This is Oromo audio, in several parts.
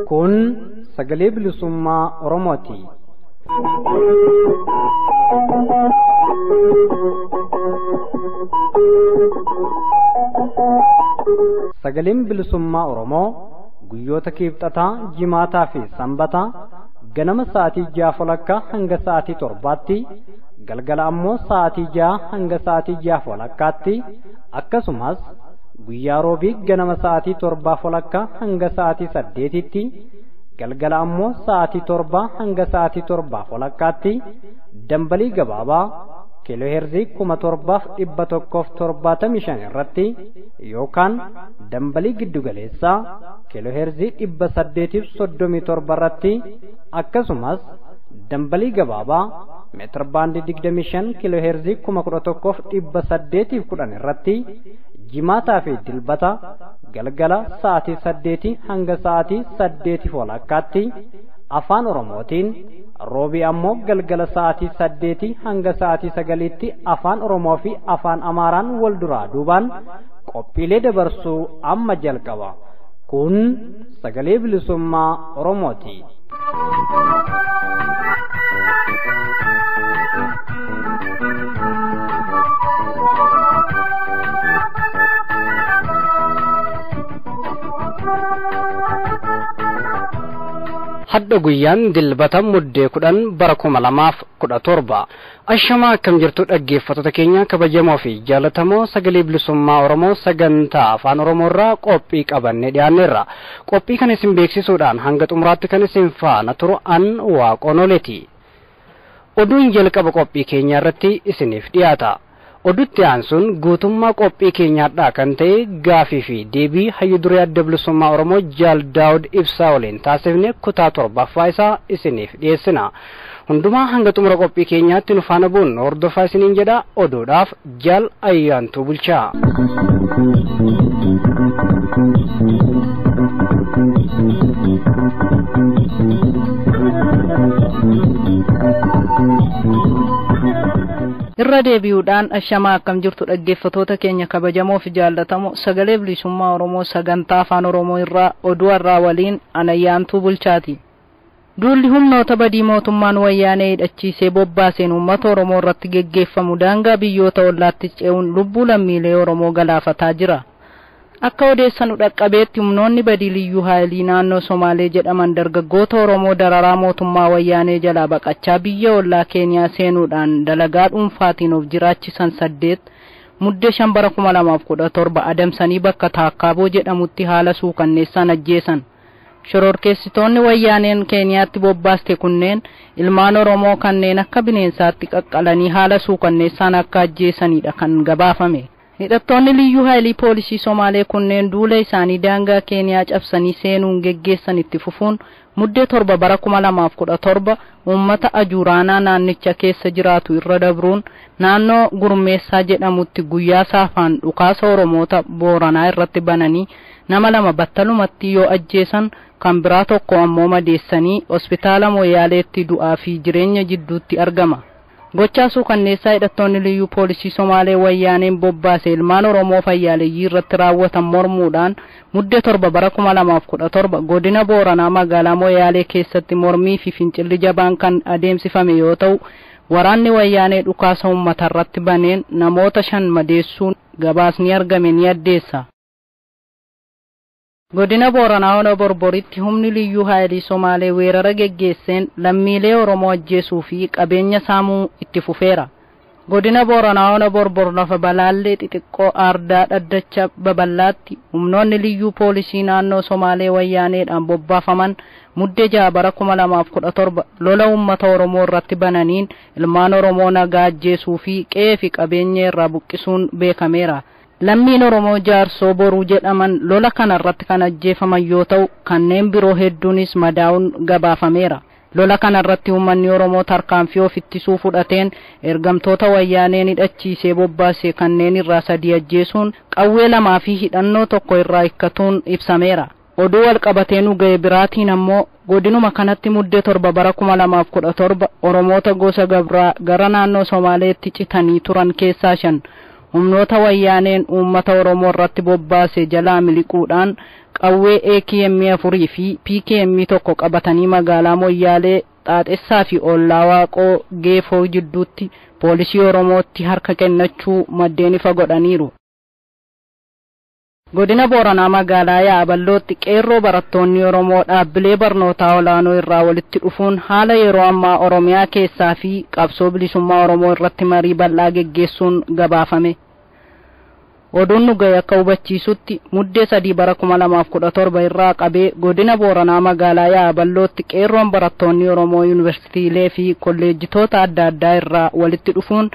Kun sagalee bilisummaa Oromooti. Sagaleen bilisummaa Oromoo guyyoota kibxataa, jimaataa fi sanbataa ganama sa'aatii 6:00 hanga sa'aatii 7:00, galgala ammoo sa'aatii 6 hanga sa'aatii 6:30 akkasumas guyyaa roobii ganama sa'aatii 7:00 hanga sa'aatii 8:00tti, galgala ammoo sa'aatii 7 hanga sa'aatii 7:30tti dambalii gabaabaa kiilooheerzii 7175 irratti yookaan dambalii giddugaleessaa kiilooheerzii 837 irratti akkasumas dambalii gabaabaa meetir baandii 25 kiilooheerzii 11810 irratti jimaataa fi dilbata galgala sa'aatii 8 hanga sa'aatii 8:30tti afaan Oromootiin, roobii ammoo galgala sa'aatii 8 hanga sa'aatii 9tti afaan Oromoo fi afaan Amaaraan wal duraa duubaan qophiilee dabarsuu amma jalqaba. Kun sagalee bilisummaa Oromooti. Hadda guyyaan dilbata muddee 10 bara 2017 ashamaa akkam jirtu dhaggeeffattoota keenya kabajamoo fi jaallatamoo sagalee bilisummaa Oromoo sagantaa afaan Oromoo irraa qophii qabannee dhiyaanneerra. Qophii kana isin beeksisuudhaan hanga xumuraatti kan isin faana turu an Waaqonoleeti. Oduun jalqaba qophii keenya irratti isiniif dhiyaata. Oduutti aansuun guutummaa qophii keenyaadhaa kan ta'e gaafii fi deebii hayyu duree adda bilisummaa Oromoo Jaal Daawud Ibsaa waliin taasifne kutaa 7ffaa isaa isiniif dhiyeessina. Hundumaa hanga xumura qophii keenyaatti nu faana bu'uun hordofaa isiniin jedha. Oduudhaaf Jaal Ayyaantuu Bulchaa. Irra deebi'uudhaan ashamaa akkam jirtu dhaggeeffattoota keenya kabajamoo fi jaallatamoo sagalee bilisummaa Oromoo sagantaa afaan Oromoo irraa oduu har'aa waliin Ayyaantuu Bulchaati. Duulli humnoota badii mootummaan wayyaanee hidhachiisee bobbaaseen uummata Oromoo irratti geggeeffamu daangaa biyyoota ollaatti ce'uun lubbuu lammiilee Oromoo galaafataa jira. Akka odeessanu dhaqqabeetti humnoonni badii liyyuu haayilii naannoo Somaalee jedhaman dargaggoota Oromoo dararaa mootummaa wayyaanee jalaa baqachaa biyya ollaa Keeniyaa seenuudhaan dalagaa dhuunfaatiin of jiraachisan 8 muddee 5 bara 2017 adamsanii bakka Taakkaaboo jedhamutti haala suukanneessaan ajjeesan. Shororkeessitoonni wayyaaneen Keeniyaatti bobbaaste kunneen ilmaan Oromoo kanneen akka bineensaatti qaqqalanii haala suukanneessaan akka ajjeesanidha kan gabaafame. Hidhattoonni liyyuu haayilii poolisii Somaalee kunneen duula isaanii daangaa Keeniyaa cabsanii seenuun geggeessan itti fufuun muddee 7 bara 2017 uummata Ajuuraanaa naannicha keessa jiraatu irra dabruun naannoo Gurmeessaa jedhamutti guyyaa saafaan dhukaasa Oromoota Booranaa irratti bananii nama 2 battalumatti yoo ajjeesan kan biraa tokko ammoo madeessanii hospitaala Moyaaleetti du'aa fi jireenya jidduutti argama. Gochaa suukanneessaa hidhattoonni liyyuu poolisii Somaalee wayyaaneen bobbaase ilmaan Oromoo fayyaaleeyyii irratti raawwatan mormuudhaan muddee 7 bara 2017 godina Booranaa magaalaa Moyaalee keessatti mormii fi fincilli jabaan kan adeemsifame yoo ta'u, waraanni wayyaanee dhukaasa uummata irratti baneen namoota 5 madeessuun gabaasni argame ni addeessa. Godina Booranaa Ona Borboritti humni liyyuu haayilii Somaalee weerara geggeesseen lammiilee Oromoo ajjeesuu fi qabeenya saamuu itti fufeera. Godina Booranaa Ona Borbor lafa balaallee xixiqqoo Aardaa Dhaddacha Babal'aatti humnoonni liyyuu poolisii naannoo Somaalee wayyaaneedhaan bobbaafaman muddee 6 bara 2017 lola uummata Oromoo irratti bananiin ilmaan Oromoo nagaa ajjeesuu fi qe'ee fi qabeenya irraa buqqisuun beekameera. Lammiin Oromoo Jaarsoo Boruu jedhaman lola kana irratti kan ajjeefaman yoo ta'u, kanneen biroo hedduunis madaa'uun gabaafameera. Lola kana irratti uummanni Oromoo tarkaanfii of ittisuu fudhateen ergamtoota wayyaaneen hidhachiisee bobbaase kanneen irraa 3 ajjeesuun qawwee 2 fi hidhannoo 1 irraa hikkatuun ibsameera. oduu wal qabateenu ga'e biraatiin ammoo godinuma kanatti muddee 7 bara 2017 Oromoota gosa Gabraa gara naannoo Somaaleetti citanii turan keessaa 5 humnoota wayyaaneen uummata Oromoo irratti bobbaase jalaa miliquudhaan qawwee AKM 4 fi PKM 1 qabatanii magaalaa Moyyaalee Xaaxessaa fi Ollaa Waaqoo Geefoo jidduutti poolisii Oromootti harka kennachuu maddeen ifa godhaniiru. Godina Booranaa magaalaa Yaaballootti qeerroo barattoonni Oromoo dhaabbilee barnootaa olaanoo irraa walitti dhufuun haala yeroo ammaa Oromiyaa keessaa fi qabsoo bilisummaa Oromoo irratti marii bal'aa geggeessuun gabaafame. Oduun nu ga'e akka hubachiisutti muddee 3 bara 2017 irraa qabee godina Booranaa magaalaa Yaaballootti qeerroon barattoonni Oromoo yuunivarsiitiilee fi kolleejjitoota adda addaa irraa walitti dhufuun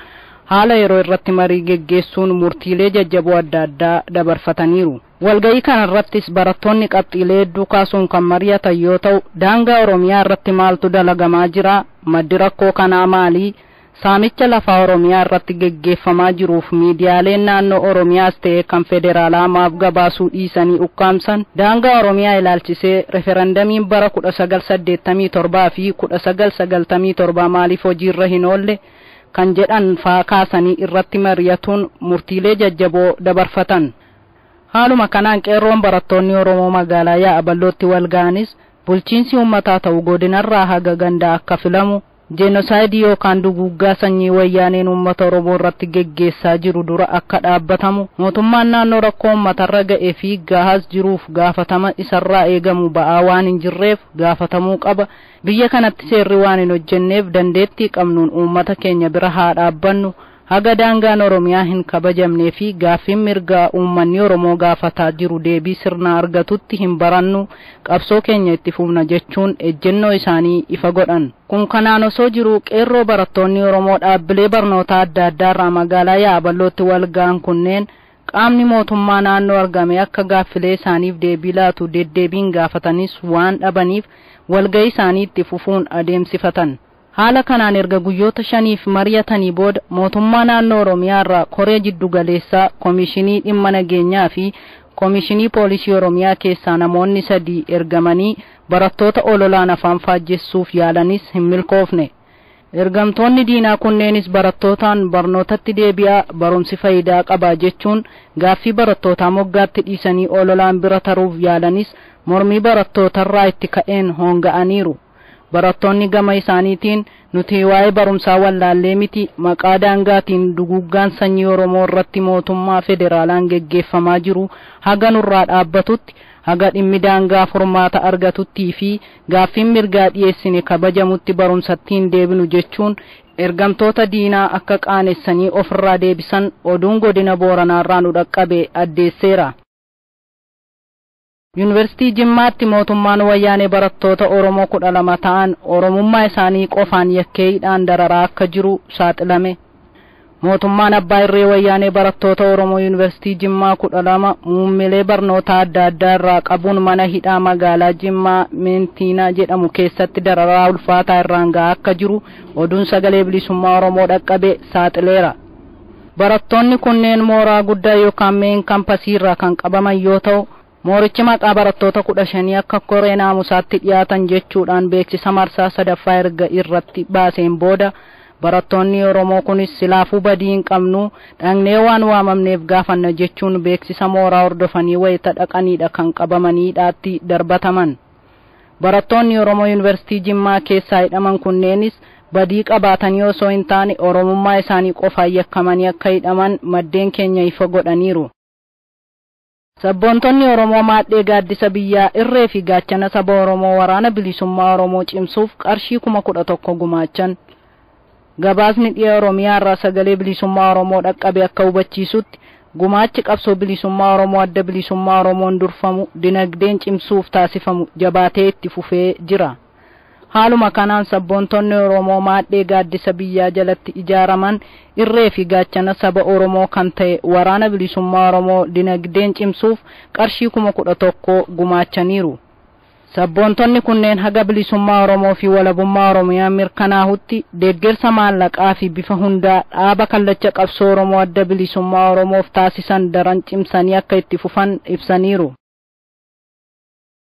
haala yeroo irratti marii geggeessuun murtiilee jajjaboo adda addaa dabarfataniiru. Walga'ii kanarrattis barattoonni qabxiilee hedduu kaasuun kan mari'atan yoo ta'u, daangaa Oromiyaa irratti maaltu dalagamaa jira, maddi rakkoo kanaa maali, saamicha lafaa Oromiyaa irratti geggeeffamaa jiruuf miidiyaaleen naannoo Oromiyaas ta'e kan federaalaa maaf gabaasuu dhiisanii ukkaamsan, daangaa Oromiyaa ilaalchisee referendamiin bara 1987 fi 1997 maaliif hojiirra hin oolle kan jedhan faa kaasanii irratti mari'atuun murtiilee jajjaboo dabarfatan. Haaluma kanaan qeerroon barattoonni Oromoo magaalaa Yaaballootti wal ga'anis bulchiinsi uummataa ta'u godinarraa haga gandaa akka filamu, jenosaayidii yookaan duguuggaa sanyii wayyaaneen uummata Oromoo irratti geggeessaa jiru dura akka dhaabbatamu, mootummaan naannoo rakkoo uummatarra ga'ee fi gahaas jiruuf gaafatama isarraa eegamu ba'aa waan hin jirreef gaafatamuu qaba. Biyya kanatti seerri waan hin hojjenneef dandeettii qabnuun uummata keenya bira haa dhaabbannu, haga daangaan Oromiyaa hin kabajamnee fi gaaffiin mirgaa uummanni Oromoo gaafataa jiru deebii sirnaa argatutti hin barannu, qabsoo keenya itti fufna jechuun ejjennoo isaanii ifa godhan. Kun kanaan osoo jiru qeerroo barattoonni Oromoo dhaabbilee barnootaa adda addaarraa magaalaa Yaaballootti wal ga'an kunneen qaamni mootummaa naannoo argame akka gaaffilee isaaniif deebii laatu deddeebiin gaafatanis waan dhabaniif walga'ii isaanii itti fufuun adeemsifatan. Haala kanaan erga guyyoota 5 mari'atanii booda mootummaa naannoo Oromiyaa irraa koree jiddu galeessaa Komishinii Dhimma Nageenyaa fi Komishinii Poolisii Oromiyaa keessaa namoonni 3 ergamanii barattoota ololaan afaan faajjessuuf yaalanis hin milkoofne. Ergamtoonni diinaa kunneenis barattootaan barnootatti deebi'aa, barumsi faayidaa qaba jechuun gaaffii barattootaa moggaatti dhiisanii ololaan bira taruuf yaalanis mormii barattootarraa itti ka'een hoonga'aniiru. Barattoonni gama isaaniitiin nuti waa'ee barumsaa wallaallee miti, maqaa daangaatiin duguuggaan sanyii Oromoo irratti mootummaa federaalaan geggeeffamaa jiru haga nurraa dhaabbatutti, haga dhimmi daangaa furmaata argatuttii fi gaaffiin mirgaa dhiyeessine kabajamutti barumsattiin deebinu jechuun ergamtoota diinaa akka qaanessanii ofirraa deebisan oduun godina Booranaarraa nu dhaqqabe addeesseera. Yuunivarsiitii Jimmaatti mootummaan wayyaanee barattoota Oromoo 12 ta'an Oromummaa isaanii qofaan yakkeedhaan dararaa akka jiru saaxilame. Mootummaan abbaa irree wayyaanee barattoota Oromoo Yuunivarsiitii Jimmaa 12 muummilee barnootaa adda addaa irraa qabuun mana hidhaa magaalaa Jimmaa Meentiinaa jedhamu keessatti dararaa ulfaataa irraan ga'aa akka jiru oduun sagalee bilisummaa Oromoo dhaqqabe saaxileera. Barattoonni kunneen mooraa guddaa yookaan meen kaampasii irraa kan qabaman yoo ta'u, moorichi maqaa barattoota 15 akka koree naamusaatti dhiyaatan jechuudhaan beeksisa marsaa 3ffaa erga irratti baaseen booda barattoonni Oromoo kunis silaafuu badii hin qabnu dhaqnee waan waamamneef gaafanna jechuun beeksisa mooraa hordofanii wayita dhaqaniidha kan qabamaniidhaatti darbataman. Barattoonni Oromoo Yuunivarsiitii Jimmaa keessaa hidhaman kunneenis badii qabaatanii osoo hin taane Oromummaa isaanii qofaan yakkamanii akka hidhaman maddeen keenya ifa godhaniiru. Sabboontonni Oromoo maadhee gaaddisa biyyaa irree fi gaachana saba Oromoo waraana bilisummaa Oromoo cimsuuf qarshii 11,000 gumaachan. Gabaasni dhiyaa Oromiyaa irraa sagalee bilisummaa Oromoo dhaqqabe akka hubachiisutti gumaachi qabsoo bilisummaa Oromoo adda bilisummaa Oromoon durfamu dinagdeen cimsuuf taasifamu jabaatee itti fufee jira. Haaluma kanaan sabboontonni Oromoo maadhee gaaddisa biyyaa jalatti ijaaraman irree fi gaachana saba Oromoo kan ta'e waraana bilisummaa Oromoo dinagdeen cimsuuf qarshii 11,000 gumaachaniiru. Sabboontonni kunneen haga bilisummaa Oromoo fi walabummaa Oromiyaa mirkanaa'utti deeggarsa maallaqaa fi bifa hundaa dhaaba kallacha qabsoo Oromoo adda bilisummaa Oromoof taasisan daran cimsanii akka itti fufan ibsaniiru.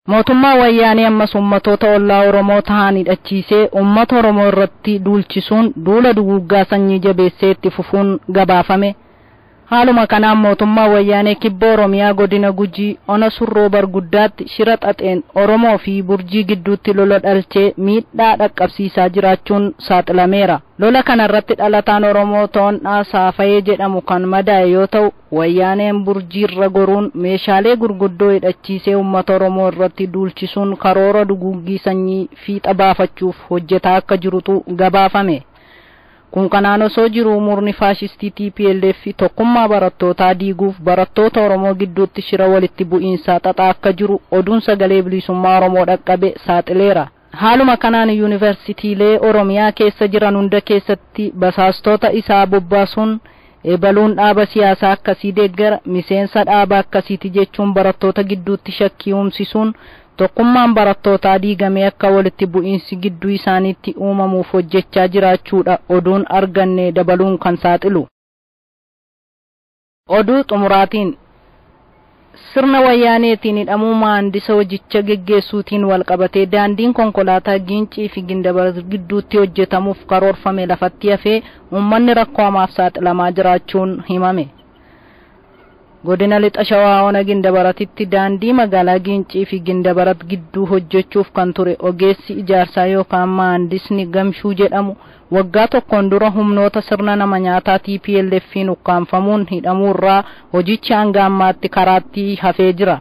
mootummaa wayyaanee ammas ummatoota ollaa Oromoo ta'an hidhachiisee ummata Oromoo irratti duulchisuun duula duguuggaa sanyii jabeessee itti fufuun gabaafame. Haaluma kanaan mootummaa wayyaanee kibba Oromiyaa godina Gujii ona surroo barguddaatti shira xaxeen Oromoo fi Burjii gidduutti lola dhalchee miidhaa dhaqqabsiisaa jiraachuun saaxilameera. Lola kanarratti dhalataan Oromoo Toon'aa Saafayee jedhamu kan madaa'e yoo ta'u, wayyaaneen Burjii irra goruun meeshaalee gurguddoo hidhachiisee uummata Oromoo irratti duulchisuun karoora duguuggii sanyii fiixa baafachuuf hojjetaa akka jirutu gabaafame. Kun kanaan osoo jiru murni faashistii TPLF tokkummaa barattootaa diiguuf barattoota Oromoo gidduutti shira walitti bu'iinsaa xaxaa akka jiru oduun sagalee bilisummaa Oromoo dhaqqabe saaxileera. Haaluma kanaan yuunivarsiitiilee Oromiyaa keessa jiran hunda keessatti basaastota isaa bobbaasuun eebaluun dhaaba siyaasaa akkasii deeggara miseensa dhaaba akkasiiti jechuun barattoota gidduutti shakkii uumsisuun tokkummaan barattootaa diigamee akka walitti bu'iinsi gidduu isaaniitti uumamuuf hojjechaa jiraachuudha oduun arganne dabaluun kan saaxilu. Oduu xumuraatiin sirna wayyaaneetiin hidhamuu maandisa hojicha geggeessuutiin walqabatee daandiin konkolaataa Gincii fi Gindabarat gidduutti hojjetamuuf karoorfame lafatti hafee uummanni rakkoo hamaaf saaxilamaa jiraachuun himame. Godina Lixa Shawaa ona Gindabaratitti daandii magaalaa Gincii fi Gindabarat gidduu hojjechuuf kan ture ogeessi ijaarsaa yookaan maandisni Gamshuu jedhamu waggaa tokkoon dura humnoota sirna nama nyaataa TPLF'n ukkaanfamuun hidhamuurraa hojichi hanga ammaatti karaatti hafee jira.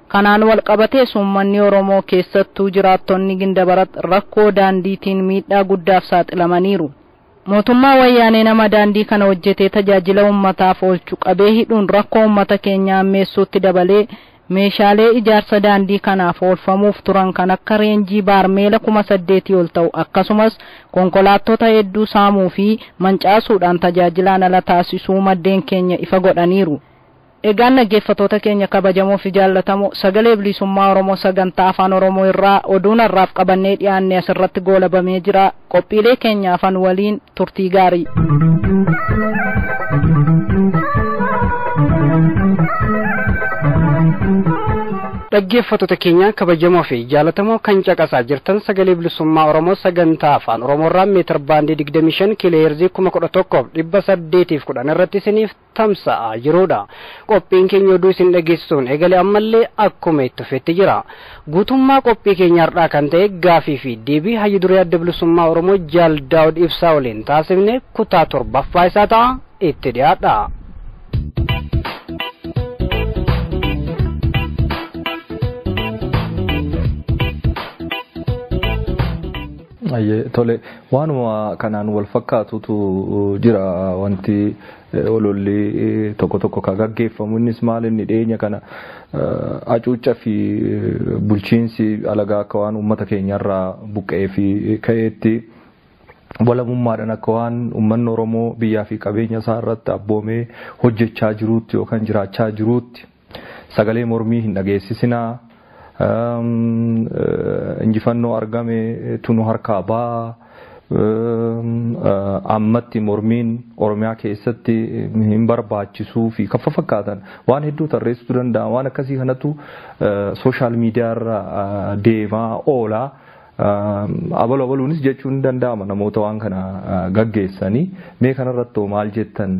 Kanaan walqabatee uummanni Oromoo keessattuu jiraattonni Gindabarat rakkoo daandiitiin miidhaa guddaaf saaxilamaniiru. Mootummaa wayyaanee nama daandii kana hojjetee tajaajila uummataaf oolchu qabee hidhuun rakkoo uummata keenyaa ammeessuutti dabalee meeshaalee ijaarsa daandii kanaaf oolfamuuf turan kan akka reenjii baarmeela 8,000 ol ta'u akkasumas konkolaattota hedduu saamuu fi mancaasuudhaan tajaajilaan ala taasisuu maddeen keenya ifa godhaniiru. Egaan dhaggeeffattoota keenya kabajamoo fi jaallatamoo sagalee bilisummaa Oromoo sagantaa afaan Oromoo irraa oduun har'aaf qabannee dhiyaanne asirratti goolabamee jira. Qophiilee keenya afaan waliin turtii gaarii. dhaggeeffattoota keenya kabajamoo fi jaallatamoo kan caqasaa jirtan sagalee bilisummaa Oromoo sagantaa afaan Oromoorraa meetir baandii 25 kiloheerzii 11,810 irratti isiniif tamsa'aa jirudha. Qophiin keenya oduu isin dhageessisuun eegalee ammallee akkuma itti fufetti jira. Guutummaa qophii keenya har'aa kan ta'e gaafii fi deebii hayyu duree adda bilisummaa Oromoo Jaal Daawud Ibsaa waliin taasifne kutaa 7ffaa isaa ta'a itti dhiyaadha. Tole waanuma kanaan wal fakkaatutu jira wanti ololli tokko ka gaggeeffamu innis maal inni dhiyeenya kana acuucca fi bulchiinsi alagaa akka waan uummata keenyarraa buqqee fi ka'eetti walamummaadhaan akka waan uummanni Oromoo biyyaa fi qabeenya isaa irratti abboomee hojjechaa jiruutti yookaan jiraachaa jiruutti sagalee mormii hin dhageessisinaa. Injifannoo argame tunu harkaa baa ammatti mormiin Oromiyaa keessatti hin barbaachisuu fi kan fakkaatan waan hedduu tarreessuu danda'a waan akkasii kanatu sooshaal miidiyaa irra deemaa oola. Abaluunis jechuun ni danda'ama namoota waan kana gaggeessanii mee kanarratti maal jettan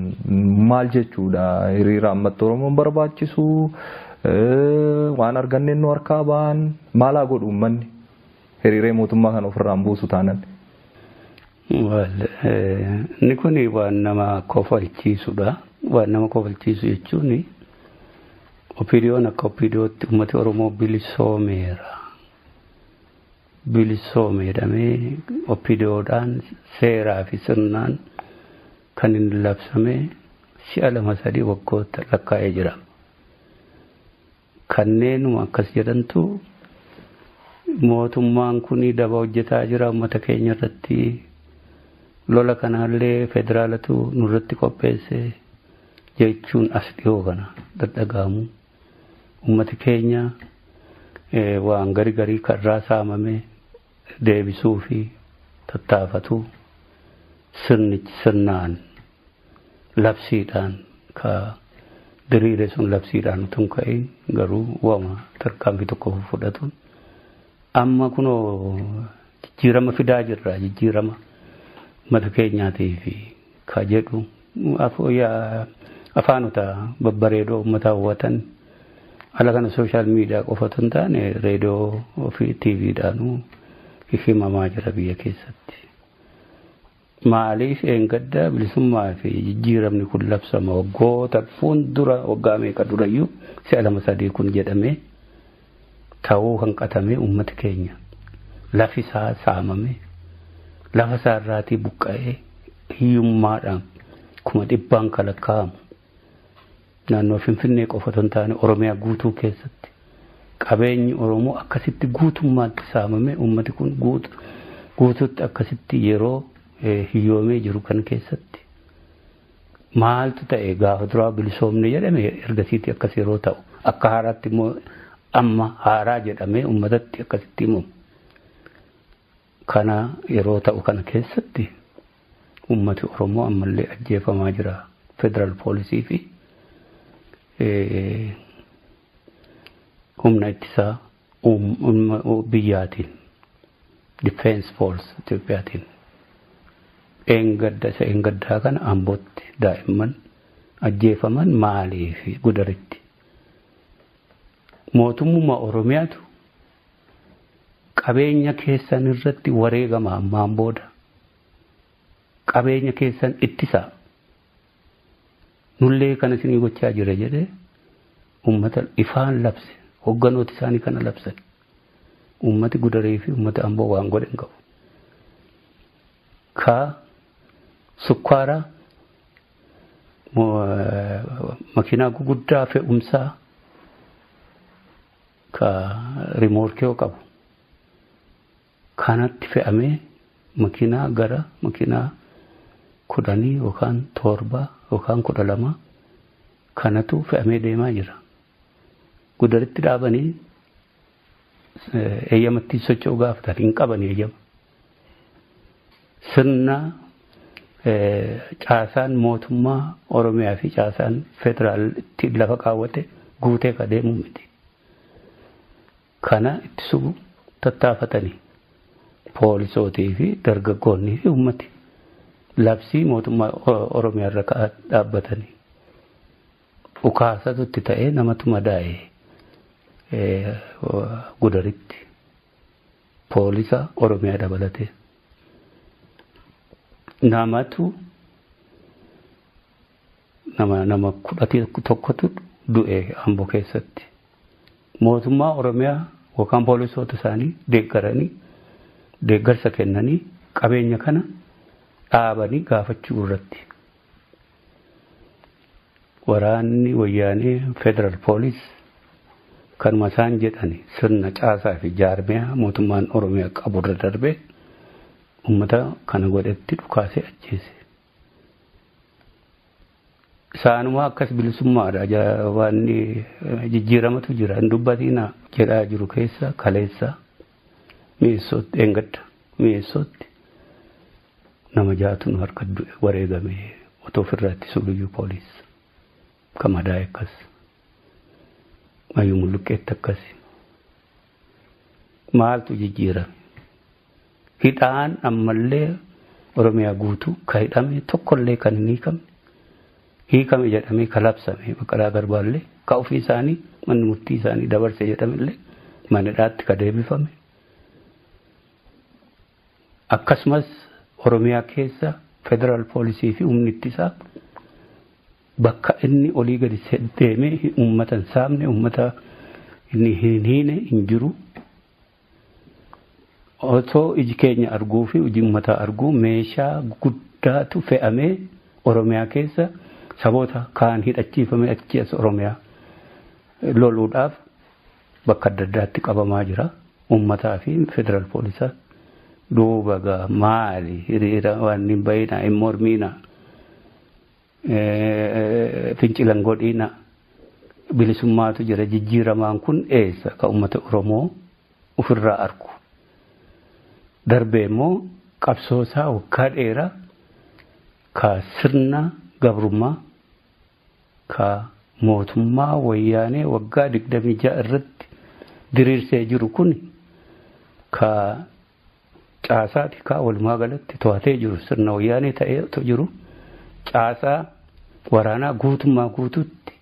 maal jechuudha hiriira ammatti Oromoon barbaachisuu. Waan arganne nu harkaa ba'an maalaa godhu uummanni hiriiree mootummaa kana ofirraan buusu taanan. Inni kun waan nama kofalchiisudha. Waan nama kofalchiisu jechuun opiniyoon akka opiniyootti uummati Oromoo bilisoomeera. Bilisoomeedhamee opiniyoodhaan seeraa fi sirnaan kan hin labsame si'a 2-3 waggoota lakkaa'ee jira. Kanneenuma akkas jedhantu mootummaan kun daba hojjetaa jira uummata keenya irratti lola kanaallee federaalatu nurratti qopheesse jechuun as dhiyoo kana dadhagaamu uummati keenya waan garii karraa saamame deebisuu fi tattaafatu sirnichi sirnaan labsiidhaan ka diriire sun labsiidhaan tun ka'e garuu waama tarkaanfii tokko fudhatuun amma kunoo jijjiirama fidaa jirra jijjiirama mata keenyaatii fi ka jedhu afaanota babbareedoo uummata hawwatan ala kana social media qofatu hin taane reediyoo fi tiiviidhaanuu himamaa jira biyya keessatti. Maaliif eengadda bilisummaa fi jijjiiramni kun labsama waggoota fuuldura waggaa meeqa durayyuu si'a 2-3 kun jedhamee ta'uu hanqatamee uummati keenya lafisaa saamame lafa isaarraatii buqqa'ee hiyyummaadhaan 100,000 kalakkaa'amu naannoo Finfinnee qofatu hin taane Oromiyaa guutuu keessatti qabeenyi Oromoo akkasitti guutummaatti saamame uummati kun guutuutti akkasitti yeroo hiyyoomee jiru kan keessatti maaltu ta'e gaafa duraa bilisoomne jedhame ergasiitti akkas yeroo ta'u akka haaraatti immoo amma haaraa jedhamee uummatatti akkasitti himamu kana yeroo ta'u kana keessatti uummati Oromoo ammallee ajjeefamaa jira federal poolisii fi humna ittisaa biyyaatiin defense force Itoophiyaatiin eengaddaa kana Ambootti daa'imman ajjeefaman maaliif Gudaritti mootummaa Oromiyaatu qabeenya keessan irratti wareegama ammaan booda qabeenya keessan ittisaa nullee kana isinii gochaa jira jedhee ummata ifaan labse hogganooti isaanii kana labsan ummati Gudaree fi ummata Amboo waan godhan qabu ka sukkaara makiinaa guguddaa fe'umsaa ka rimoorkee qabu kanatti fe'amee makiinaa gara makiinaa 10 yookaan 7 yookaan 12 kanatu fe'amee deemaa jira. Gudaritti dhaabanii eeyyamatti socho'uu gaafatan hin qaban eeyyama. Sirna caasaan mootummaa Oromiyaa fi caasaan federaalitti lafa kaawwate guutee ka deemu miti. Kana ittisuu tattaafatanii poolisootii fi dargaggoonnii fi uummati labsii mootummaa Oromiyaa irra dhaabbatanii ukaasatu itti ta'ee namatu madaa'e Gudaritti poolisa Oromiyaa dabalatee namatu nama 11 du'e Amboo keessatti mootummaa Oromiyaa yookaan poolisoota isaanii deeggaranii deeggarsa kennanii qabeenya kana dhaabanii gaafachuu irratti waraanni wayyaanee federal police kan masaan jedhani sirna caasaa fi jaarmiyaa mootummaan Oromiyaa qabu irra darbee ummata kana godhetti dhukaasee ajjeese. Isaanuma akkas bilisummaadha waan jijjiiramatu jira hin dubbatina jedhaa jiru keessa kaleessa mi'eessootti eengadda mi'eessootti nama jaatun harka wareegame otoo ofirratti suluyyuu poolis kamadaa akkas mayyuu mulluqqeetti akkas maaltu jijjiirame hidhaan ammallee Oromiyaa guutuu ka hidhame tokkollee kan hin hiikame jedhamee kalabsame Baqqalaa Garbaallee ka ofii isaanii manni murtii isaanii dabarse jedhamellee manadhaatti ka deebifame akkasumas Oromiyaa keessa federal poolisii fi humni ittisaa bakka inni olii gadi deemee uummata hin saamne uummata inni hin hiine hin jiru otoo iji keenya arguu fi iji uummataa arguu meeshaa guddaatu fe'amee Oromiyaa keessa saboota kaan hidhachiifame achi as Oromiyaa loluudhaaf bakka adda addaatti qabamaa jira uummataa fi federal poolisaa duuba gaa maali hiriira waan hin bayina hin mormiina fincilan godhiina bilisummaatu jira jijjiiramaan kun eessa ka uummata Oromoo ofirraa argu darbee immoo qabsoosaa waggaa dheeraa ka sirna gabrummaa ka mootummaa wayyaanee waggaa 26 irratti diriirsee jiru kun ka caasaati ka walumaa galatti to'atee jiru sirna wayyaanee ta'ee jiru caasaa waraanaa guutummaa guututti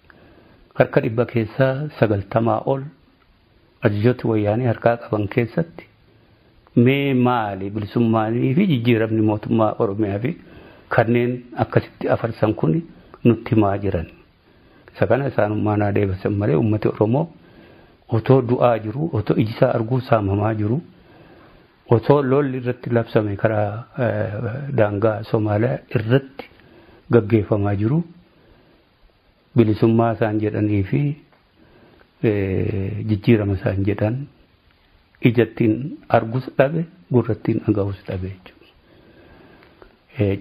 harka 100 keessaa 90 ol ajajoota wayyaanee harkaa qaban keessatti mee maali bilisummaanii fi jijjiiramni mootummaa Oromiyaa fi kanneen akkasitti afarsan kun nutti himaa jiran. Isa kana isaanummaan adeemsan malee uummati Oromoo otoo du'aa jiru, otoo ijisaa arguu saamamaa jiru, otoo lolli irratti labsame karaa daangaa Somaaliyaa irratti gaggeeffamaa jiru bilisummaa isaan jedhanii fi jijjiirama isaan jedhan ijattiin argus dhabe gurrattiin dhaga'us dhabe jechuudha.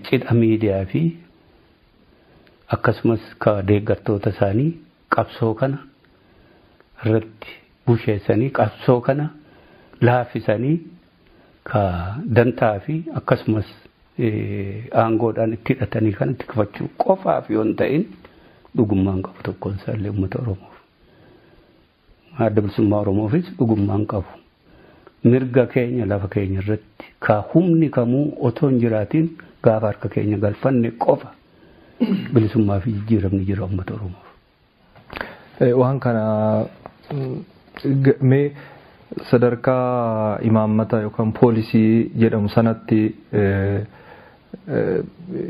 Cidha miidiyaa fi akkasumas ka deeggartoota isaanii qabsoo kana irratti busheessanii qabsoo kana laaffisanii ka dantaa fi akkasumas aangoodhaan itti hidhatanii kan itti kufachuu qofaaf yoon ta'in dhugummaan qabu tokkoon isaallee uummata Oromoof. Adda bilisummaa Oromoofis dhugummaan qabu. Mirga keenya lafa keenya irratti ka humni kamuu otoo hin jiraatiin gaafa harka keenya galfanne qofa bilisummaa fi jijjiiramni jira uummata Oromoof. Waan kana mee sadarkaa imaammata yookaan poolisii jedhamu sanatti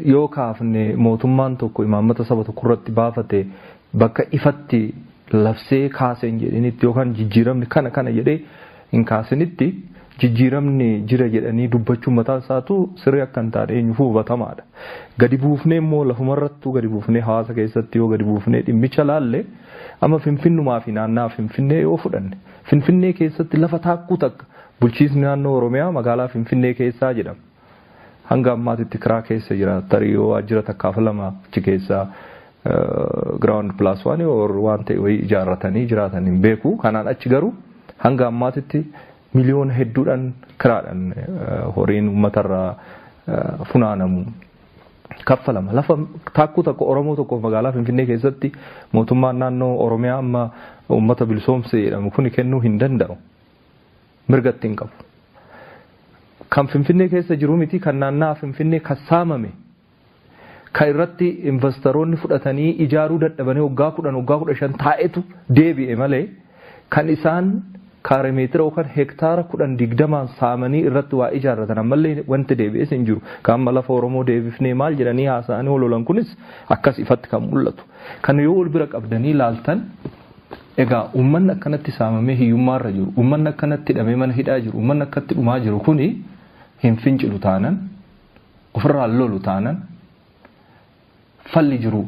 yoo kaafne mootummaan tokko imaammata saba tokko irratti baafate bakka ifatti labsee kaaseen jedhanitti yookaan jijjiiramni kana jedhee hin kaasinitti jijjiiramni jira jedhanii dubbachuun mataa isaatu sirrii akka hin taane eenyuufuu hubatamaadha. Gadi buufnee immoo lafumarrattuu gadi buufnee hawaasa keessatti yoo gadi buufnee dhimmicha laalle amma Finfinnumaa fi naannaa Finfinnee yoo fudhanne Finfinnee keessatti lafa taakkuu takka bulchiisni naannoo Oromiyaa magaalaa Finfinnee keessaa jedhama. Hanga ammaatitti kiraa keessa jira tarii yoo waajjira takkaaf lama achi keessaa ground plus one waan ta'e ijaarratanii jiraatan hin beeku. Kanaan achi garuu hanga ammaatitti miliyoona hedduudhaan kiraadhaan horiin uummatarraa funaanamu kaffalama. Lafa taakkuu tokko Oromoo tokkoof magaalaa Finfinnee keessatti mootummaan naannoo Oromiyaa amma uummata bilisoomsee jedhamu kun kennuu hin danda'u. Mirga ittiin qabu. Kan Finfinnee keessa jiru miti kan naannaa Finfinnee kassaamame. Kan irratti investoroonni fudhatanii ijaaruu dadhabanii waggaa 10 waggaa 15 taa'etu deebi'e malee kan isaan kaare meetira yookaan hektaara 10-20 saamanii irratti waa ijaarratan ammallee wanti deebi'es hin jiru. Kan lafa Oromoo deebifnee maal jedhanii haasa'anii ololan kunis akkas ifatti kan mul'atu. Kan yoo wal bira qabdanii laaltan egaa uummanni akkanatti saamamee hiyyummaarra jiru, uummanni akkanatti hidhamee mana hidhaa jiru, uummanni akkatti dhumaa jiru kuni hin fincilu taanan, ofirraa lolu taanan falli jiru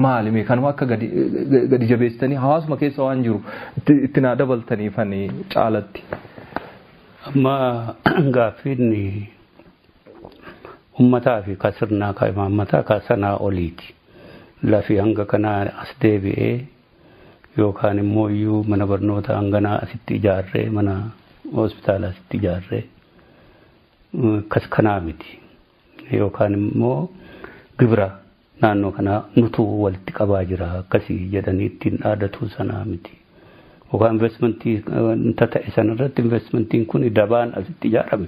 maali mee kanuma akka gadi jabeessitanii hawaasuma keessa waan jiru itti naa dabaltaniifanii caalatti. Amma gaaffiin uummataa fi kasirnaa ka imaammataa ka sanaa oliiti. Lafi hanga kanaa as deebi'ee yookaan immoo iyyuu mana barnoota hanganaa asitti ijaarree mana hospitaala asitti ijaarree kas kanaa miti. Yookaan immoo gibira naannoo kana nutu walitti qabaa jira akkasii jedhanii ittiin dhaadatu sanaa miti. Yookaan investmentii ta'e sanarratti investmentiin kun dabaan asitti ijaarame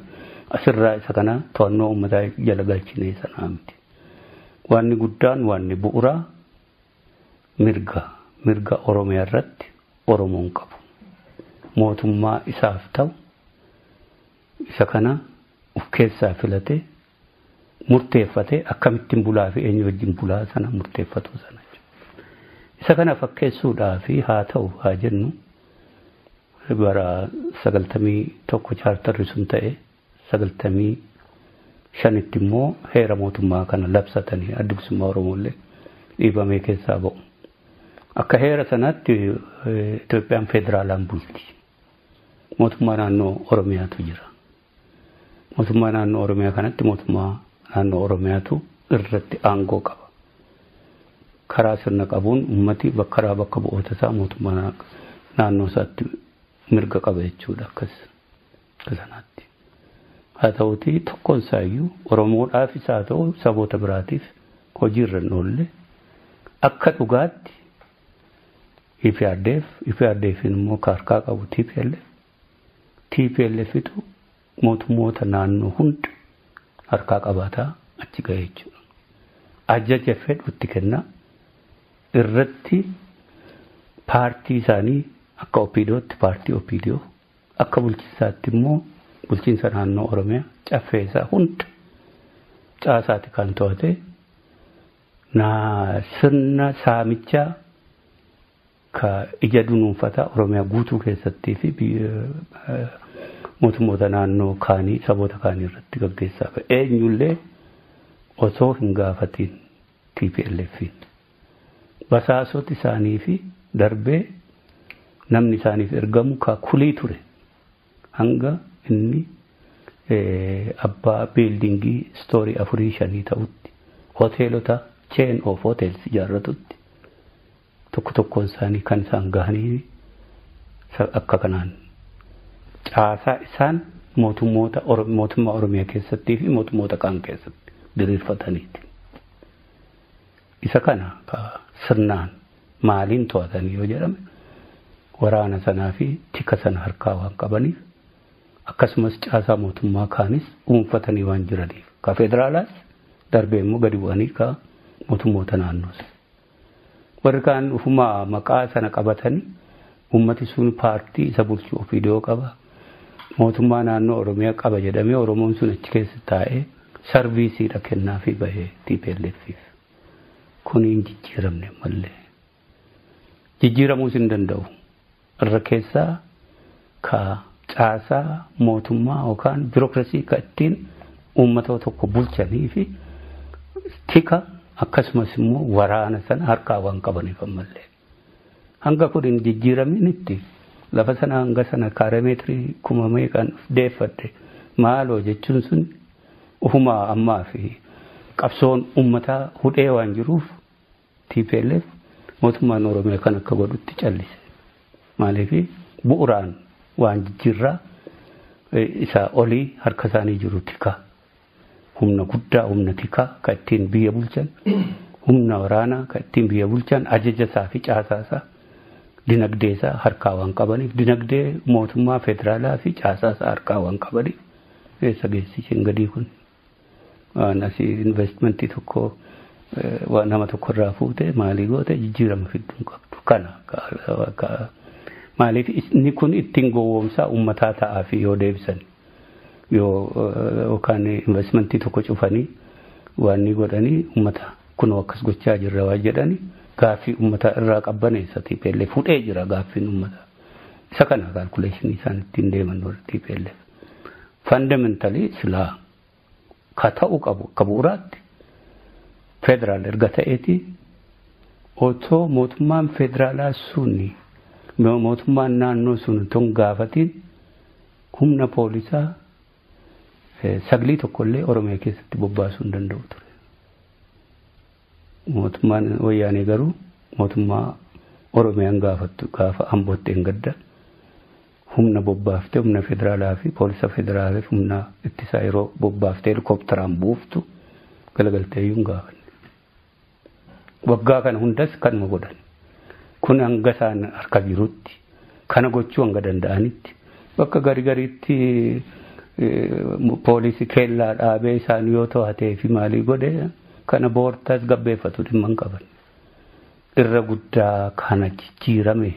asirraa isa kana to'annoo uummataa jala galchinee sanaa miti. Waanni guddaan waanni bu'uuraa mirga Oromiyaa irratti Oromoon qabu. Mootummaa isaaf ta'u isa kana of keessaa filatee murteeffatee akkamittiin bulaa fi eenyu wajjin bulaa sana murteeffatu sana. Isa kana fakkeessuudhaa fi haa ta'u haa jennu bara 91 chaartarri sun ta'e 95 immoo heera mootummaa kana labsatanii adda bilisummaa Oromoollee dhiibamee keessaa ba'u. Akka heera sanaatti Itoophiyaan federaalaan bulti. Mootummaa naannoo Oromiyaatu jira. Mootummaa naannoo Oromiyaa kanatti mootummaa naannoo Oromiyaatu irratti aangoo qaba. Karaa sirna qabuun ummati bakka bu'oota isaa mootummaa naannoo isaatti mirga qaba jechuudha akkas sanaatti. Haa ta'uti tokkoon isaayyuu Oromoodhaaf isaa ta'u saboota biraatiif hojii irra hin oolle akka dhugaatti IPRDF immoo harkaa qabu TPLFitu mootummoota naannoo hunda harkaa qabaataa achi ga'ee jechuudha. Ajaja fedhutti kenna irratti paartii isaanii akka OPDOtti paartii OPDO akka bulchiinsaatti immoo bulchiinsa naannoo Oromiyaa caffeessaa hunda caasaati kan to'ate sirna saamichaa ka ija dunuunfata Oromiyaa guutuu keessattii fi mootummoota naannoo kaanii saboota kaanii irratti gaggeessaa eenyullee osoo hin gaafatiin TPLF basaasoti isaanii fi darbee namni isaaniif ergamu ka kulii ture hanga inni abbaa biildingii stoorii 4-5 ta'utti hoteelota chain of hotels ijaarratutti tokkoon isaanii kan isaan gahanii akka kanaan caasaa isaan mootummaa Oromiyaa keessattii fi mootummoota kaan keessatti diriirfataniiti. Isa kana sirnaan maaliin to'atanii yoo jedhame waraana sanaa fi tika sana harkaa waan qabaniif akkasumas caasaa mootummaa kaanis dhuunfatanii waan jiraniif ka federaalaas darbee immoo gadi bu'anii ka mootummoota naannoos. Warri kaan ufumaa maqaa sana qabatanii ummati sun paartii isa bulchu OPDO qaba mootummaa naannoo Oromiyaa qaba jedhamee Oromoon sun achi keessa taa'ee sarviisiidha kennaa fi bahee TPLFiif. Kun hin jijjiiramne malee. Jijjiiramuus hin danda'u. Irra keessaa ka caasaa mootummaa yookaan biirokrasii ka ittiin uummata tokko bulchanii fi tika akkasumas immoo waraana sana harkaa waan qabaniif ammallee. Hanga kun hin jijjiiraminitti lafa sana hanga sana kaarameetirii 1000 kan deeffadde maaloo jechuun sun ufumaa ammaa fi qabsoon uummataa hudhee waan jiruuf TPLF mootummaan Oromiyaa kan akka godhutti callise. Maaliif bu'uuraan waan jijjiirraa isa olii harka isaanii jiru tika. Humna guddaa humna tika ka ittiin biyya bulchan humna waraanaa ka ittiin biyya bulchan ajajasaa fi caasaasaa dinagdeesaa harkaa waan qabaniif dinagdee mootummaa federaalaa fi caasaasaa harkaa waan qabaniif eessa geessishin gadii kun waan asii investmentii tokko nama tokko irraa fuute maalii goote jijjiirama fidduu qabdu kana maaliif inni kun ittiin gowwoomsaa uummataa ta'aa fi yoo deebisan yoo yookaan investmentii tokko cufanii waan ni godhanii uummata kun akkas gochaa jirra waan jedhanii gaaffii uummata irraa qabbaneessa TPLF fudhee jira gaaffiin uummata isa kana calculation isaan ittiin deeman warra TPLF fundamentally silaa ka ta'u qabu akka bu'uuraatti federaal erga ta'eeti otoo mootummaan federaalaa sunni mootummaan naannoo sun ton gaafatiin humna poolisaa saglii tokkollee Oromiyaa keessatti bobbaasuu hin danda'u ture. Mootummaan wayyaanee garuu mootummaa Oromiyaan gaafa Ambootti hin gadda humna bobbaaftee humna federaalaa fi poolisa federaalaa fi humna ittisaa yeroo bobbaaftee helikopteraan buuftu galagaltee iyyuu hin gaafanne. Waggaa kana hundas kanuma godhan. Kun hanga isaan harka jirutti kana gochuu hanga danda'anitti bakka gariitti poolisii keellaa dhaabee isaan yoo to'atee fi maalii godhe kana boortaas gabbeeffatu dhimma hin qaban. Irra guddaa kana jijjiirame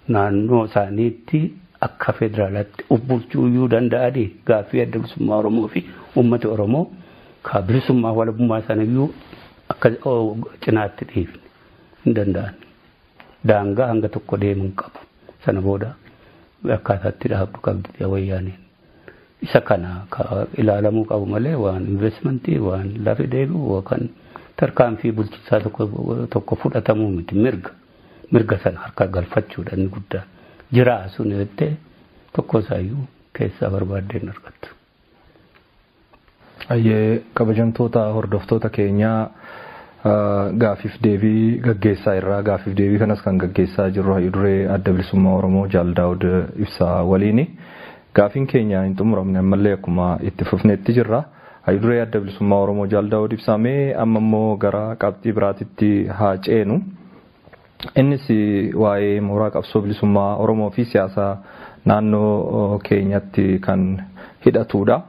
naannoo isaaniitti akka federaalaatti bulchuu iyyuu danda'anii gaaffii adda bilisummaa Oromoo fi uummata Oromoo ka bilisummaa walabummaa sana iyyuu akka cinaatti dhiifne hin danda'an. Daangaa hanga tokko deemuun qabu sana booda akkaataatti dhaabdu qabdi wayyaaneen. Isa kana ka ilaalamuu qabu malee waan investmentii waan lafa deebi'u yookaan tarkaanfii bulchiinsaa tokko fudhatamuu miti mirga sana harka galfachuudha inni guddaa jiraa sun jettee tokko isaayyuu keessaa barbaaddeen argattu. Ayyee kabajamtoota hordoftoota keenyaa gaafiif deebii gaggeessaa irraa gaafiif deebii kanas kan gaggeessaa jirru hayyuu duree adda bilisummaa Oromoo Jaal Daawud Ibsaa waliini. Gaafiin keenya hin xumuramne ammallee akkuma itti fufneetti jirra. Hayyuu duree adda bilisummaa Oromoo Jaal Daawud Ibsaa mee amma immoo gara qabxii biraatitti haa ceenu. innis waa'ee mooraa qabsoo bilisummaa Oromoo fi siyaasa naannoo keenyatti kan hidhatudha.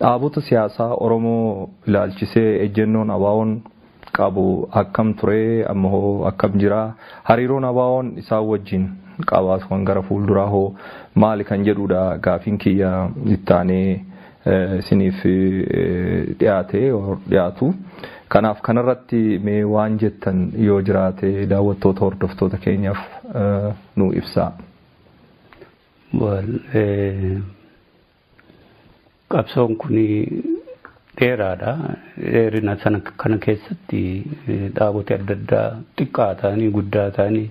Dhaabota siyaasaa Oromoo ilaalchisee ejjennoon ABO'n qabu akkam ture ammoo akkam jira hariiroon ABO'n isaa wajjin qabaatu kan gara fuulduraa hoo maali kan jedhudha gaafiin kiyya ittaanee isiniif dhiyaatu. Kanaaf kanarratti mee waan jettan yoo jiraate daawwattoota hordoftoota keenyaaf nu ibsaa. Qabsoon kun dheeraadha. Dheerina sana kana keessatti dhaabota adda addaa xiqqaa ta'anii guddaa ta'anii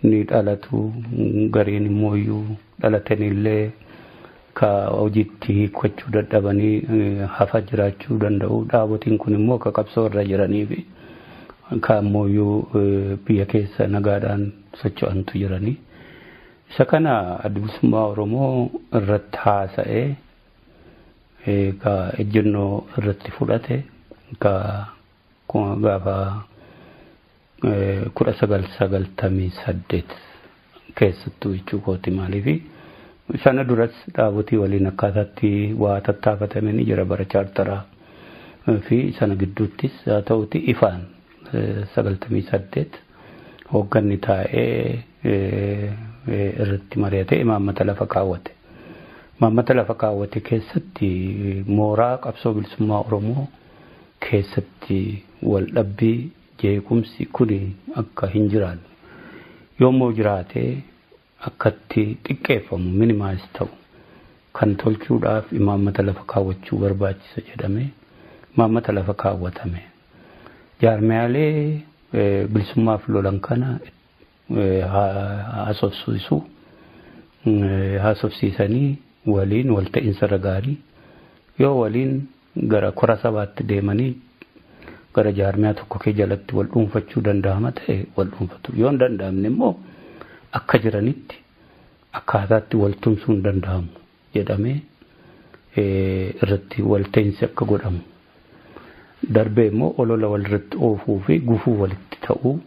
ni dhalatu. Gariin immoo iyyuu dhalatanillee ka hojiitti hiikkachuu dadhabanii hafa jiraachuu danda'u. Dhaabotiin kun immoo ka qabsoo irra jiranii fi ka immoo iyyuu biyya keessa nagaadhaan socho'antu jiranii. Isa kana Adda Bilisummaa Oromoo irratti haasa'ee ka ejjennoo irratti fudhate ka gaafa 1998 keessattuu jechuu kooti maaliifi sana duras dhaabotii waliin akkaataatti waa tattaafatame ni jira bara chaartaraa fi sana gidduuttis haa ta'uti ifaan 98 hoogganni taa'ee irratti mari'ate imaammata lafa kaawwate. Imaammata lafa kaawwate keessatti mooraa qabsoo bilisummaa Oromoo keessatti wal dhabbii jeequmsi kuni akka hin jiraanne yommuu jiraate akkatti xiqqeeffamu minimaayis ta'u kan tolchuudhaaf imaammata lafa kaawwachuu barbaachisa jedhame imaammata lafa kaawwatame. Jaarmiyaalee bilisummaaf lolan kana haasofsiisanii waliin walta'iinsa gaarii yoo waliin gara kora sabaatti deemanii gara jaarmiyaa tokko kee jalatti wal dhuunfachuu danda'ama ta'e wal dhuunfatu. Yoo hin danda'amne immoo akka jiranitti akkaataatti wal tumsuun danda'amu jedhamee irratti walta'iinsi akka godhamu. Darbee immoo olola walirratti oofuu fi gufuu walitti ta'uu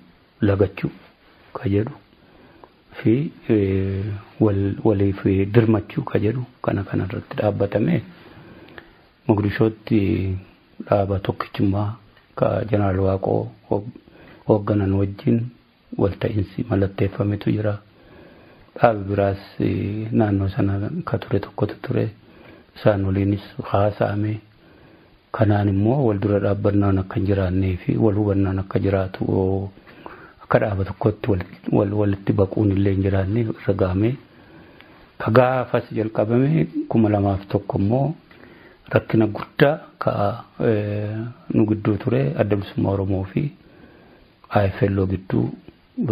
lagachuu ka jedhu fi waliif dirmachuu ka jedhu kana irratti dhaabbatame Mogadishootti dhaaba tokkichummaa ka Jeneraal Waaqoo hoogganan wajjin walta'iinsi mallatteeffametu jira. Dhaabi biraas naannoo sana ka ture tokkotu ture. Isaan waliinis haasa'ame. Kanaan immoo wal dura dhaabbannaan akka hin jiraannee fi wal hubannaan akka jiraatu akka dhaaba tokkotti walitti baquun illee hin jiraanne irra gahamee ka gaafas jalqabame 2001 immoo rakkina guddaa ka nu gidduu ture Adda Bilisummaa Oromoo fi AFLO gidduu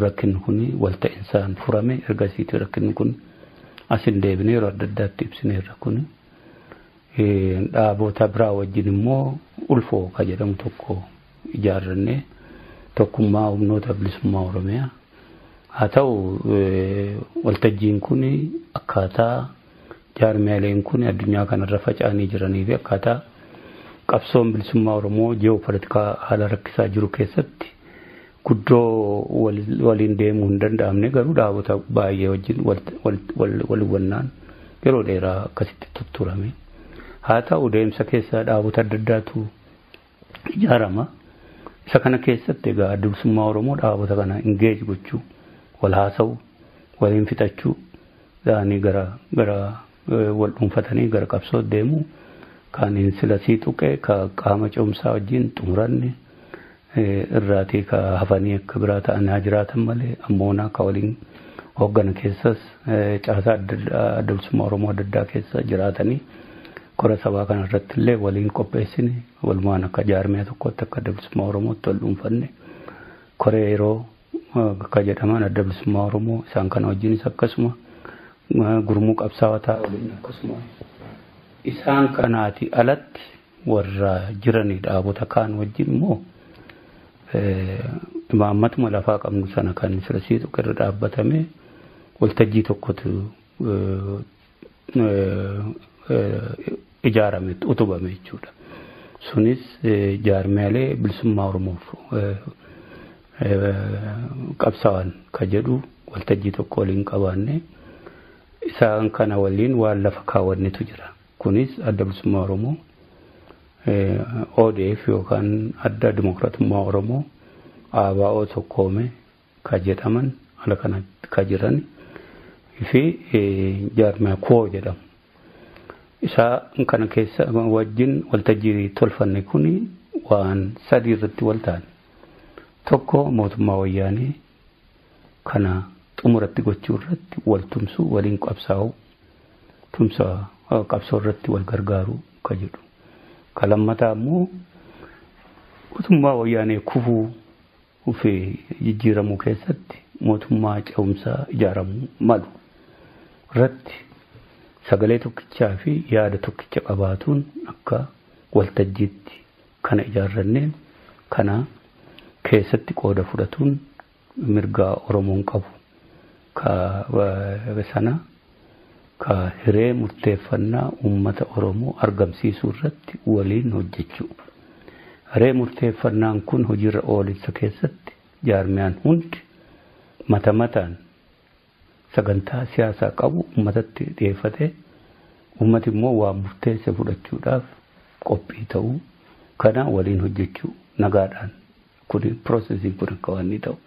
rakkinni kun walta'insaan furame. Ergasiitti rakkinni kun asin deebinee yeroo adda addaatti ibsineerra kun dhaabota biraa wajjin immoo ulfoo ka jedhamu tokko ijaarranne tokkummaa humnoota bilisummaa Oromiyaa. Haa ta'u waltajjiin kun akkaataa jaarmiyaaleen kun addunyaa kanarra faca'anii jiranii fi akkaataa qabsoon bilisummaa Oromoo ji'oopolitikaa haala rakkisaa jiru keessatti guddoo waliin deemuu hin danda'amne garuu dhaabota baay'ee wajjin wal hubannaan yeroo dheeraa akkasitti tutturame. Haa ta'u deemsa keessa dhaabota adda addaatu ijaarama. Isa kana keessatti egaa Adda Bilisummaa Oromoo dhaabota kana engage gochuu wal haasa'u waliin fixachuu daanii gara wal dhuunfatanii gara qabsoo deemu kaaniin silasii tuqee ka qaama ce'umsaa wajjin xumuranne irraatii ka hafanii akka biraa ta'anii jiraatan malee ammoonaa ka waliin hooggana keessas caasaa Adda Bilisummaa Oromoo adda addaa keessa jiraatanii kora sabaa kana irratti illee waliin qopheessine walumaan akka jaarmiyaa tokkotti akka Adda Bilisummaa Oromootti wal dhuunfanne koree yeroo akka jedhaman Adda Bilisummaa Oromoo isaan kana wajjinis akkasuma gurmuu qabsaa'aa ta'aa waliin akkasuma isaan kanaati alatti warra jiranii dhaabota kaan wajjin immoo imaammatuma lafaa qabnu sana kan sirasiitu irra dhaabbatame waltajjii tokkotu ijaarame utubame jechuudha. Sunis jaarmiyaalee bilisummaa Oromoof qabsaan ka jedhu waltajjii tokko waliin qabaanne isaan kana waliin waan lafa kaawwannetu jira. Kunis adda bilisummaa Oromoo ODF yookaan adda dimokiraatummaa Oromoo ABO tokkoome ka jedhaman ala kana ka jiran fi jaarmaa koo jedhamu. Isa kana keessa wajjin waltajjii tolfanne kuni waan sadii irratti wal ta'an. Tokko mootummaa wayyaanee kana xumuratti gochuu irratti wal tumsu waliin qabsaa'u tumsa qabsoo irratti wal gargaaru ka jedhu. Kalammataa immoo mootummaa wayyaanee kufuu fi jijjiiramuu keessatti mootummaa ce'umsaa ijaaramuu malu irratti sagalee tokkichaa fi yaada tokkicha qabaatuun akka waltajjiitti kana ijaarranneen kana keessatti qooda fudhatuun mirga Oromoon qabu ka sana ka hiree murteeffannaa uummata Oromoo argamsiisuu irratti waliin hojjechuu. Hiree murteeffannaan kun hojiirra oolcha keessatti jaarmiyaan hundi mata mataan sagantaa siyaasaa qabu uummatatti dhiyeeffate uummati immoo waan murteesse fudhachuudhaaf qophii ta'uu kana waliin hojjechuu nagaadhaan kun piroosesii kun akka waan ta'u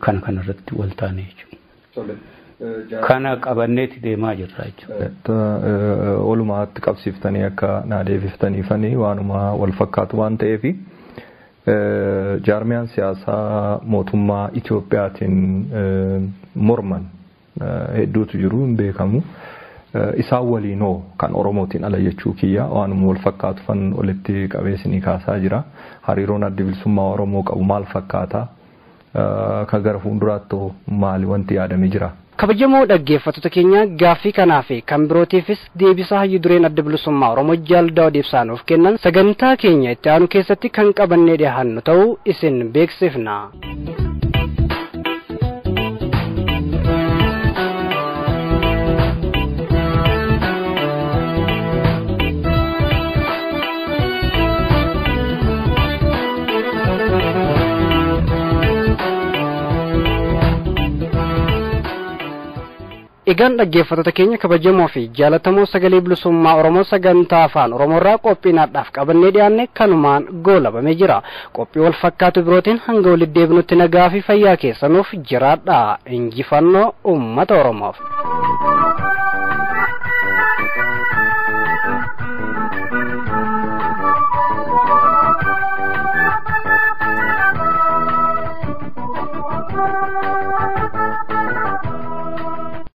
kana irratti wal taane jechuudha. Kana qabanneeti deemaa jirra jechuudha. Walumaatti qabsiiftanii akka naa deebiftaniifanii waanuma wal fakkaatu waan ta'eef jaarmiyaan siyaasaa mootummaa Itoophiyaatiin morman hedduutu jiru hin beekamu. Isaan waliinoo kan Oromootiin ala jechuu kiyya waanuma wal fakkaatu fan walitti qabeessinii kaasaa jira. Hariiroon adda bilisummaa Oromoo qabu maal fakkaata? Ka gara fuulduraatti maali wanti yaadamee jira? Kabajamoo dhaggeeffattoota keenya gaaffii kanaa fi kan birootiifis deebisaa hayyu dureen adda bilisummaa Oromoo Jaal Daawud Ibsaa nuuf kennan sagantaa keenya itti aanu keessatti kan qabannee dhiyaannu ta'uu isin beeksifna. Egaan dhaggeeffattoota keenya kabajamoo fi jaalatamoo sagalee bilisummaa Oromoo sagantaa afaan Oromoorraa qophiinaadhaaf qabannee dhiyaanne kanumaan goolabamee jira. Qophii wal fakkaatu birootiin hanga walitti deebinutti nagaa fi fayyaa keessanuuf jiraadhaa. Injifannoo uummata Oromoof.